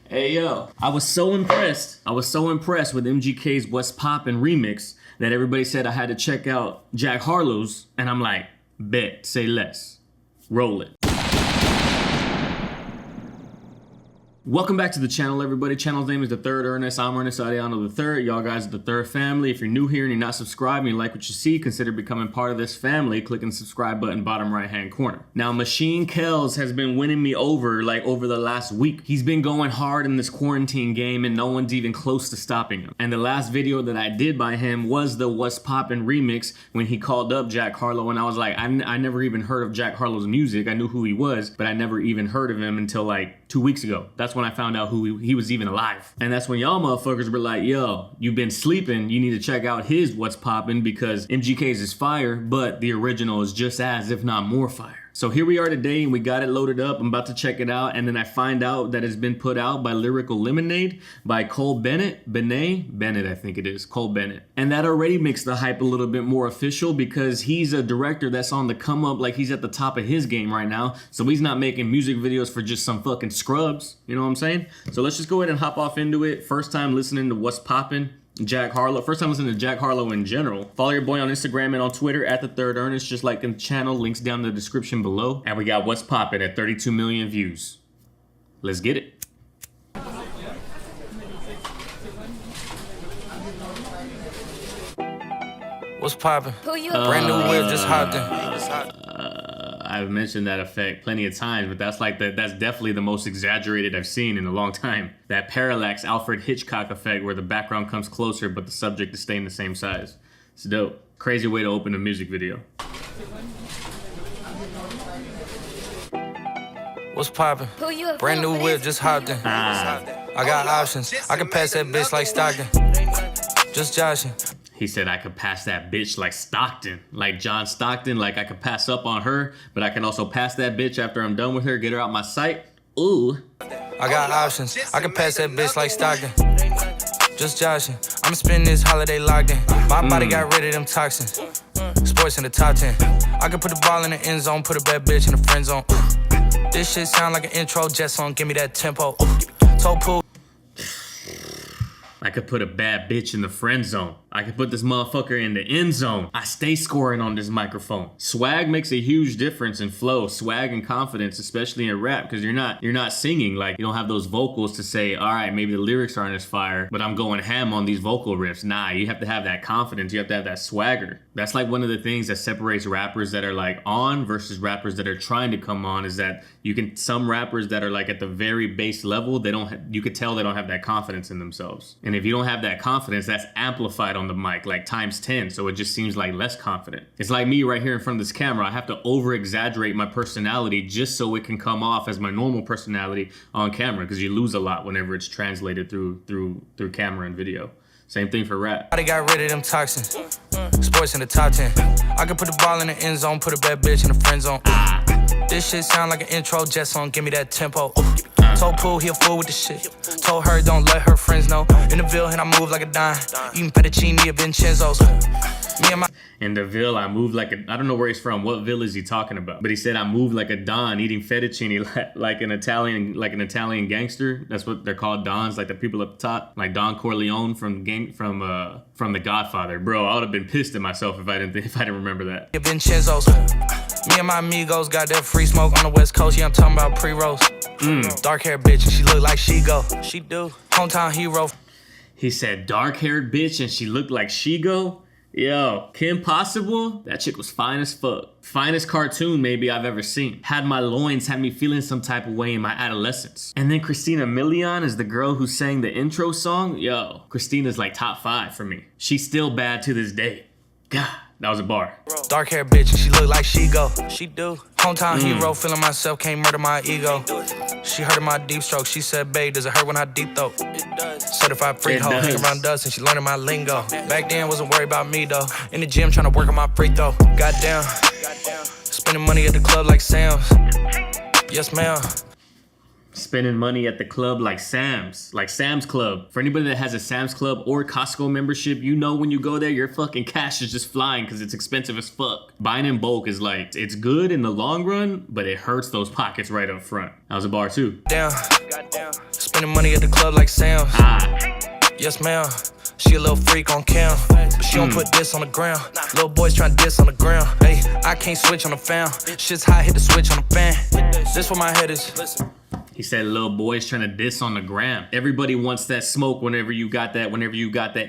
Hey yo, I was so impressed with MGK's What's Poppin' remix that everybody said I had to check out Jack Harlow's, and I'm like, bet, say less. Roll it. Welcome back to the channel, everybody. Channel's name is TheThirdErnest. I'm Ernest Ariano III. Y'all guys are the third family. If you're new here and you're not subscribed and you like what you see, consider becoming part of this family. Clicking the subscribe button bottom right hand corner. Now, Machine Kells has been winning me over over the last week. He's been going hard in this quarantine game and no one's even close to stopping him. And the last video that I did by him was the What's Poppin' remix when he called up Jack Harlow, and I was like, I never even heard of Jack Harlow's music. I knew who he was, but I never even heard of him until like 2 weeks ago. That's when I found out who he was even alive. And that's when y'all motherfuckers were like, yo, you've been sleeping. You need to check out his What's Poppin' because MGK's is fire, but the original is just as, if not more fire. So here we are today and we got it loaded up. I'm about to check it out, and then I find out that it's been put out by Lyrical Lemonade by Cole Bennett, I think it is, Cole Bennett. And that already makes the hype a little bit more official because he's a director that's on the come up, like he's at the top of his game right now. So he's not making music videos for just some fucking scrubs, you know what I'm saying? So let's just go ahead and hop off into it. First time listening to What's Poppin'. Jack Harlow. First time listening to Jack Harlow in general. Follow your boy on Instagram and on Twitter at TheThirdErnest, just like in the channel. Links down in the description below. And we got What's Poppin' at 32 million views. Let's get it. What's poppin'? Brand new whip, just hopped in. I've mentioned that effect plenty of times, but that's definitely the most exaggerated I've seen in a long time. That parallax Alfred Hitchcock effect where the background comes closer but the subject is staying the same size. It's dope. Crazy way to open a music video. What's poppin'? Brand new whip, just hopped in. I got options. I can pass that bitch like Stockton. Just joshing. He said I could pass that bitch like Stockton, like John Stockton, like I could pass up on her, but I can also pass that bitch after I'm done with her, get her out my sight. Ooh. I got options. I can pass that bitch like Stockton. Just joshing. I'ma spend this holiday locked in. My body got rid of them toxins. Sports in the top 10. I can put the ball in the end zone, put a bad bitch in the friend zone. This shit sound like an intro jet song. Give me that tempo. Toe pool. I could put a bad bitch in the friend zone. I could put this motherfucker in the end zone. I stay scoring on this microphone. Swag makes a huge difference in flow. Swag and confidence, especially in rap, because you're not singing. Like, you don't have those vocals to say, all right, maybe the lyrics aren't as fire, but I'm going ham on these vocal riffs. Nah, you have to have that confidence. You have to have that swagger. That's like one of the things that separates rappers that are like on versus rappers that are trying to come on, is that some rappers that are like at the very base level, you could tell they don't have that confidence in themselves. And if you don't have that confidence, that's amplified on the mic like times 10, so it just seems like less confident. It's like me right here in front of this camera. I have to over exaggerate my personality just so it can come off as my normal personality on camera, because you lose a lot whenever it's translated through camera and video. Same thing for rap. I got rid of them toxins. Sports in the top 10. I can put the ball in the end zone, put a bad bitch in the friend zone. This shit sound like an intro jet song. Give me that tempo. Told Pooh he a fool with the shit. Told her don't let her friends know. In the Ville and I move like a dime. Eating fettuccine at Vincenzo's. Me and my in the Ville, I move like I don't know where he's from. What Ville is he talking about? But he said I move like a Don, eating fettuccine like an Italian gangster. That's what they're called, Dons, like the people up top, like Don Corleone from The Godfather. Bro, I would have been pissed at myself if I didn't remember that. Vincenzo's. Me and my amigos got that free smoke on the West Coast. Yeah, I'm talking about pre-rolls. Dark hair bitch and she look like she go. She do. Hometown hero. He said dark haired bitch and she looked like she go. Yo, Kim Possible, that chick was fine as fuck. Finest cartoon maybe I've ever seen. Had my loins, had me feeling some type of way in my adolescence. And then Christina Milian is the girl who sang the intro song. Yo, Christina's like top 5 for me. She's still bad to this day. God, that was a bar. Dark hair bitch and she look like she go. She do. Hometown hero, feeling myself, can't murder my ego. She heard of my deep stroke. She said, babe, does it hurt when I deep throat? Certified freak hoe, hang around dust and she learning my lingo. Back then, wasn't worried about me though. In the gym, trying to work on my free throw. Goddamn, spending money at the club like Sam's. Yes, ma'am. Spending money at the club like Sam's Club. For anybody that has a Sam's Club or Costco membership, you know when you go there, your fucking cash is just flying because it's expensive as fuck. Buying in bulk is like, it's good in the long run, but it hurts those pockets right up front. That was a bar too. Damn. Spending money at the club like Sam's. Yes, ma'am. She a little freak on cam, but she don't put this on the ground. Little boys tryna diss on the ground. Hey, I can't switch on the fan. Shit's hot, hit the switch on the fan. This where my head is. He said little boys trying to diss on the gram. Everybody wants that smoke whenever you got that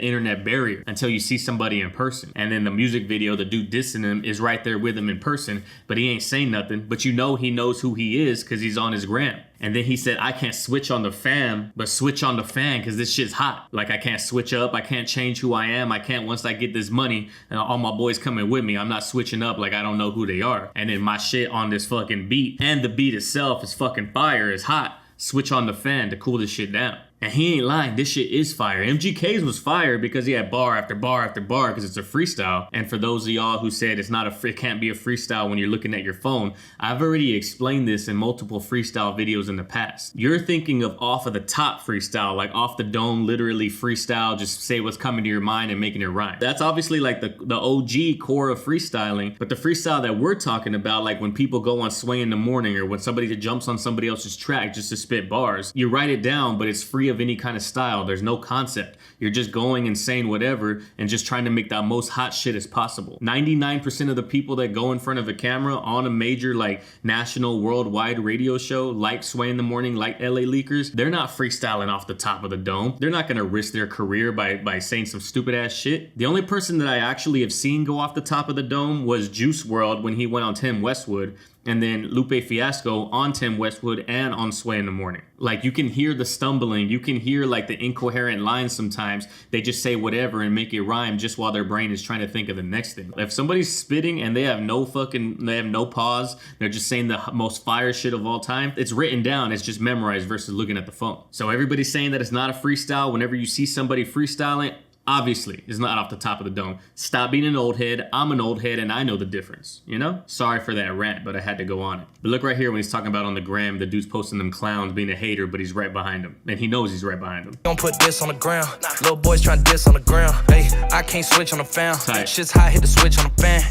internet barrier until you see somebody in person. And then the music video, the dude dissing him is right there with him in person, but he ain't saying nothing. But you know he knows who he is because he's on his gram. And then he said, I can't switch on the fam, but switch on the fan because this shit's hot. Like I can't switch up, I can't change who I am. I can't, once I get this money and all my boys coming with me, I'm not switching up like I don't know who they are. And then my shit on this fucking beat, and the beat itself is fucking fire, is hot. Switch on the fan to cool this shit down. And he ain't lying, this shit is fire. MGK's was fire because he had bar after bar after bar because it's a freestyle. And for those of y'all who said it can't be a freestyle when you're looking at your phone, I've already explained this in multiple freestyle videos in the past. You're thinking of off of the top freestyle, like off the dome, literally freestyle, just say what's coming to your mind and making it rhyme. That's obviously like the OG core of freestyling, but the freestyle that we're talking about, like when people go on Sway in the Morning or when somebody jumps on somebody else's track just to spit bars, you write it down, but it's free of any kind of style. There's no concept. You're just going and saying whatever and just trying to make the most hot shit as possible. 99% of the people that go in front of a camera on a major like national worldwide radio show like Sway in the Morning, like LA Leakers, they're not freestyling off the top of the dome. They're not gonna risk their career by saying some stupid ass shit. The only person that I actually have seen go off the top of the dome was Juice WRLD when he went on Tim Westwood, and then Lupe Fiasco on Tim Westwood and on Sway in the Morning. Like you can hear the stumbling, you can hear like the incoherent lines sometimes. They just say whatever and make it rhyme just while their brain is trying to think of the next thing. If somebody's spitting and they have no pause, they're just saying the most fire shit of all time, it's written down, it's just memorized versus looking at the phone. So everybody's saying that it's not a freestyle. Whenever you see somebody freestyling, obviously, it's not off the top of the dome. Stop being an old head. I'm an old head and I know the difference, you know? Sorry for that rant, but I had to go on it. But look right here when he's talking about on the gram, the dude's posting them clowns being a hater, but he's right behind him. And he knows he's right behind him. Don't put this on the ground. Little boys trying to diss on the ground. Hey, I can't switch on the fan. Tight. Shit's hot, hit the switch on the fan.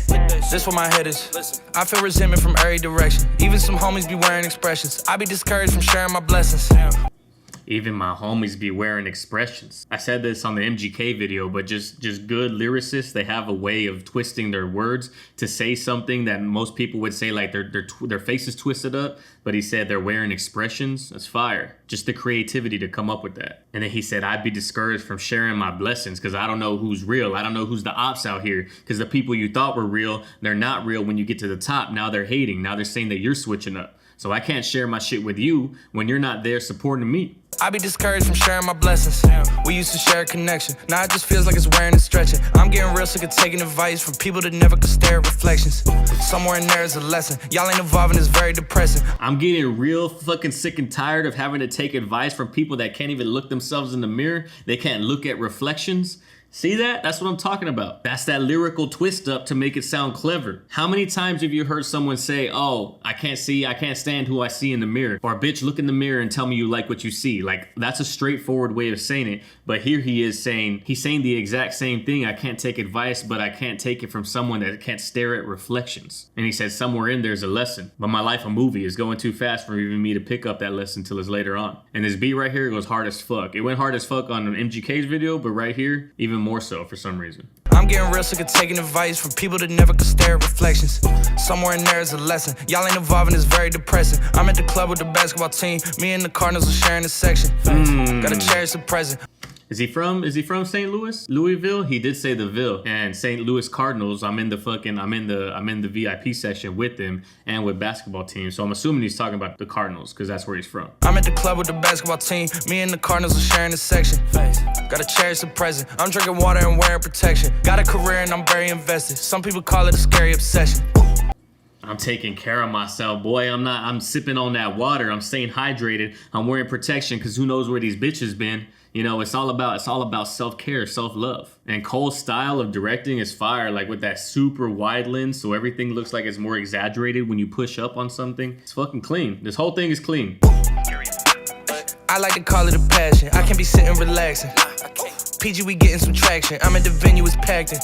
This where my head is. I feel resentment from every direction. Even some homies be wearing expressions. I be discouraged from sharing my blessings. Even my homies be wearing expressions. I said this on the MGK video, but just good lyricists, they have a way of twisting their words to say something that most people would say like their face is twisted up, but he said they're wearing expressions. That's fire. Just the creativity to come up with that. And then he said, I'd be discouraged from sharing my blessings because I don't know who's real. I don't know who's the ops out here because the people you thought were real, they're not real when you get to the top. Now they're hating. Now they're saying that you're switching up. So I can't share my shit with you when you're not there supporting me. I be discouraged from sharing my blessings. We used to share a connection. Now it just feels like it's wearing and stretching. I'm getting real sick of taking advice from people that never could stare at reflections. Somewhere in there is a lesson. Y'all ain't evolving, it's very depressing. I'm getting real fucking sick and tired of having to take advice from people that can't even look themselves in the mirror. They can't look at reflections. See that? That's what I'm talking about. That's that lyrical twist up to make it sound clever. How many times have you heard someone say, oh, I can't stand who I see in the mirror. Or bitch, look in the mirror and tell me you like what you see. Like that's a straightforward way of saying it. But here he's saying the exact same thing. I can't take advice, but I can't take it from someone that can't stare at reflections. And he said somewhere in there's a lesson. But my life a movie is going too fast for even me to pick up that lesson till it's later on. And this beat right here goes hard as fuck. It went hard as fuck on MGK's video, but right here, even more so for some reason. I'm getting real sick of taking advice from people that never could stare at reflections. Somewhere in there is a lesson. Y'all ain't evolving, it's very depressing. I'm at the club with the basketball team. Me and the Cardinals are sharing a section. Gotta cherish the present. Is he from St. Louis? Louisville? He did say the Ville. And St. Louis Cardinals, I'm in the VIP section with them and with basketball team. So I'm assuming he's talking about the Cardinals because that's where he's from. I'm at the club with the basketball team. Me and the Cardinals are sharing a section. Gotta cherish the present. I'm drinking water and wearing protection. Got a career and I'm very invested. Some people call it a scary obsession. I'm taking care of myself, boy. I'm sipping on that water. I'm staying hydrated. I'm wearing protection because who knows where these bitches been. You know, it's all about self-care, self-love. And Cole's style of directing is fire, like with that super wide lens, so everything looks like it's more exaggerated when you push up on something. It's fucking clean. This whole thing is clean. I like to call it a passion. I can't be sitting relaxing. PG, we getting some traction. I'm at the venue, it's packed in.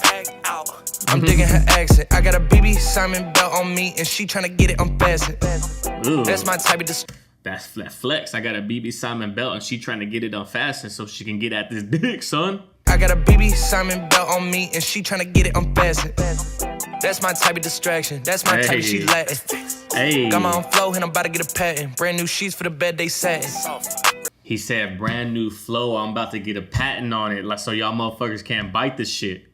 I'm digging her accent. I got a BB Simon belt on me, and she tryna get it unfastened. That's my type of That's flat flex. I got a BB Simon belt, and she trying to get it unfastened so she can get at this dick, son. I got a BB Simon belt on me, and she tryna get it unfastened. That's my type of distraction. That's my type of she Latin. Hey. Got my own flow, and I'm about to get a patent. Brand new sheets for the bed, they satin. He said, brand new flow, I'm about to get a patent on it, like so y'all motherfuckers can't bite this shit.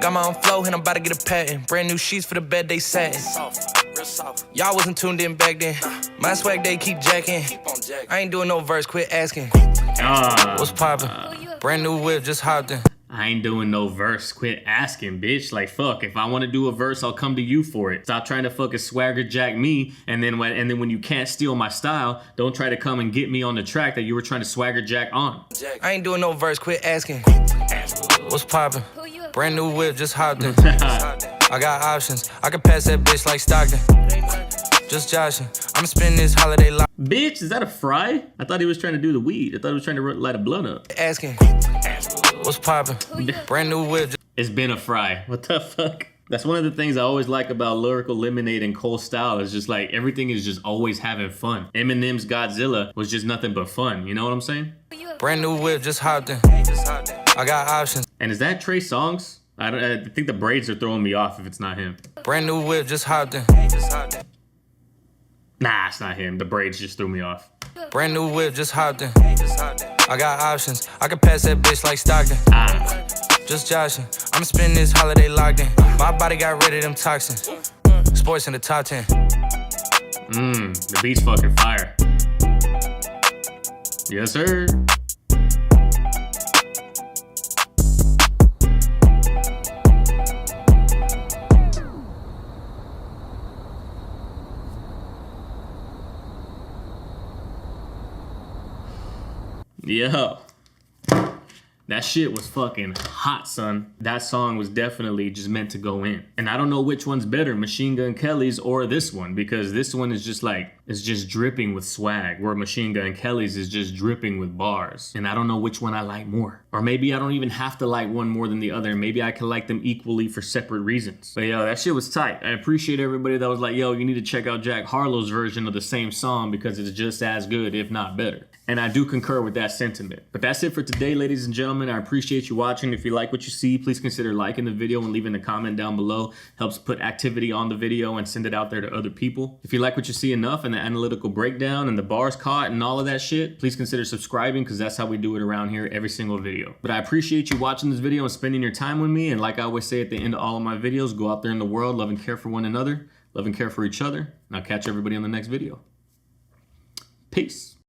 Got my own flow, and I'm about to get a patent. Brand new sheets for the bed, they satin. Y'all wasn't tuned in back then. My swag, they keep jacking. I ain't doing no verse, quit asking. What's poppin'? Brand new whip, just hopped in. I ain't doing no verse, quit asking, bitch. Like, fuck, if I want to do a verse, I'll come to you for it. Stop trying to fucking swagger jack me, and then when you can't steal my style, don't try to come and get me on the track that you were trying to swagger jack on. I ain't doing no verse, quit asking. What's poppin'? Brand new whip, just hopped in. I got options, I can pass that bitch like Stockton. Just joshing, I'm spending this holiday life. Bitch, is that a fry? I thought he was trying to do the weed. I thought he was trying to light a blunt up. Asking, what's poppin'? Brand new whip. It's been a fry. What the fuck? That's one of the things I always like about Lyrical Lemonade and Cole Style is just like everything is just always having fun. Eminem's Godzilla was just nothing but fun. You know what I'm saying? Brand new whip, just hopped in. I got options. And is that Trey Songz? I think the braids are throwing me off if it's not him. Brand new whip, just hopped in. Nah, it's not him. The braids just threw me off. Brand new whip, just hopped in. I got options. I can pass that bitch like Stockton. Just joshing. I'm spending this holiday locked in. My body got rid of them toxins. Sports in the top 10. The beat's fucking fire. Yes, sir. Yo, that shit was fucking hot, son. That song was definitely just meant to go in. And I don't know which one's better, Machine Gun Kelly's or this one, because this one is just like, it's just dripping with swag, where Machine Gun Kelly's is just dripping with bars. And I don't know which one I like more. Or maybe I don't even have to like one more than the other. Maybe I can like them equally for separate reasons. But yo, that shit was tight. I appreciate everybody that was like, yo, you need to check out Jack Harlow's version of the same song because it's just as good, if not better. And I do concur with that sentiment. But that's it for today, ladies and gentlemen. I appreciate you watching. If you like what you see, please consider liking the video and leaving a comment down below. Helps put activity on the video and send it out there to other people. If you like what you see enough and the analytical breakdown and the bars caught and all of that shit, please consider subscribing because that's how we do it around here every single video. But I appreciate you watching this video and spending your time with me. And like I always say at the end of all of my videos, go out there in the world, love and care for one another, love and care for each other. And I'll catch everybody on the next video. Peace.